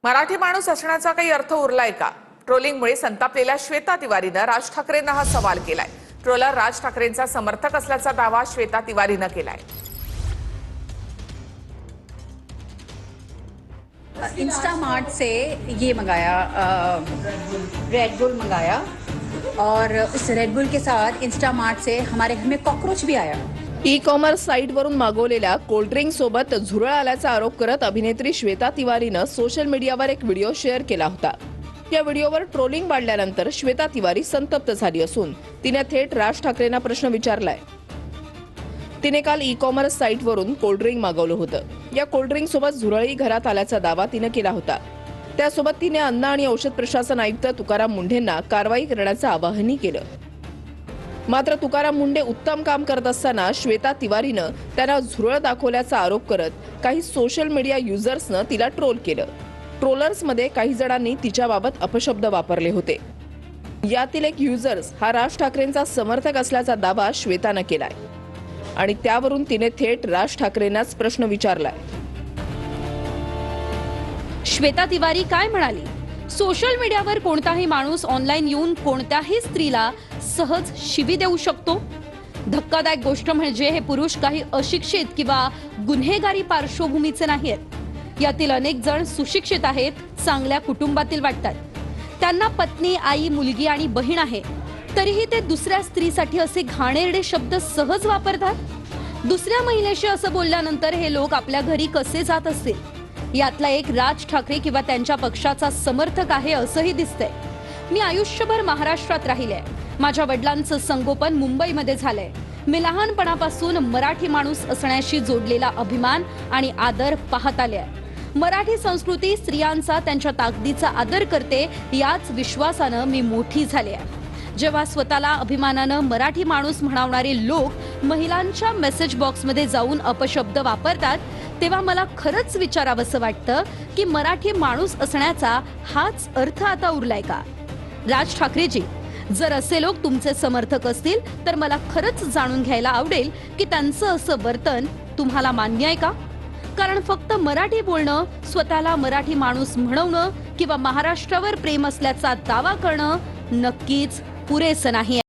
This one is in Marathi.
मराठी माणूस असण्याचा काही अर्थ उरलाय का? ट्रोलिंगमुळे संतापलेल्या श्वेता तिवारीनं राज ठाकरेंना हा सवाल केलाय. ट्रोलर राज ठाकरेंचा समर्थक असल्याचा दावा श्वेता तिवारीनं केलाय. इंस्टामार्ट से ये मंगाया, रेड बुल मंगाया और इस रेड बुल के साथ इंस्टामार्ट से हमारे घर में कॉकरोच भी आया. ई कॉमर्स साईटवरून मागवलेल्या कोल्ड्रिंक सोबत झुरळ आल्याचा आरोप करत अभिनेत्री श्वेता तिवारीनं सोशल मीडियावर एक व्हिडिओ शेअर केला होता. या व्हिडिओवर ट्रोलिंग वाढल्यानंतर श्वेता तिवारी संतप्त झाली असून तिने थेट राज ठाकरेंना प्रश्न विचारलाय. तिने काल ई कॉमर्स साईटवरून कोल्ड्रिंक मागवलं होतं. या कोल्ड्रिंक सोबत झुरळही घरात आल्याचा दावा तिने केला होता. त्यासोबत तिने अन्न आणि औषध प्रशासन आयुक्त तुकाराम मुंढेंना कारवाई करण्याचं आवाहनही केलं. मात्र तुकाराम मुंढे उत्तम काम करत असताना श्वेता तिवारीनं त्यांना झुरळ दाखवल्याचा आरोप करत काही सोशल मीडिया युजर्सनं तिला ट्रोल केलं. ट्रोलर्समध्ये काही जणांनी तिच्याबाबत अपशब्द वापरले होते. यातील एक युजर्स हा राज ठाकरेंचा समर्थक असल्याचा दावा श्वेतानं केलाय आणि त्यावरून तिने थेट राज ठाकरेंनाच प्रश्न विचारलाय. श्वेता तिवारी काय म्हणाली? सोशल मीडियावर कोणताही माणूस ऑनलाईन येऊन कोणत्याही स्त्रीला सहज शिवी देऊ शकतो. धक्कादायक गोष्ट म्हणजे हे पुरुष काही अशिक्षित किंवा गुन्हेगारी पार्श्वभूमीचे नाहीत. यातील अनेक जण सुशिक्षित आहेत, चांगल्या कुटुंबातील वाटतात. त्यांना पत्नी, आई, मुलगी आणि बहीण आहे. तरीही ते दुसऱ्या स्त्रीसाठी असे घाणेरडे शब्द सहज वापरतात. दुसऱ्या महिलेशी असं बोलल्यानंतर हे लोक आपल्या घरी कसे जात असतील? यातला एक राज ठाकरे किंवा त्यांच्या पक्षाचा समर्थक आहे असंही दिसतंय. मी आयुष्यभर महाराष्ट्रात राहिले. माझ्या वडिलांचं संगोपन मुंबईमध्ये झालंय. मी लहानपणापासून मराठी माणूस असण्याशी जोडलेला अभिमान आणि आदर पाहत आले आहे. मराठी संस्कृती स्त्रियांचा, त्यांच्या ताकदीचा आदर करते, याच विश्वासानं मी मोठी झाले आहे. जेव्हा स्वतःला अभिमानानं मराठी माणूस म्हणवणारे लोक महिलांच्या मेसेज बॉक्समध्ये जाऊन अपशब्द वापरतात, तेव्हा मला खरंच विचारावंसं वाटतं की मराठी माणूस असण्याचा हाच अर्थ आता उरलाय का? राज ठाकरेजी, जर असे लोक तुमचे समर्थक असतील तर मला खरंच जाणून घ्यायला आवडेल की त्यांचं असं वर्तन तुम्हाला मान्य आहे का? कारण फक्त मराठी बोलणं, स्वतःला मराठी माणूस म्हणवणं किंवा महाराष्ट्रावर प्रेम असल्याचा दावा करणं नक्कीच पुरेसं नाही.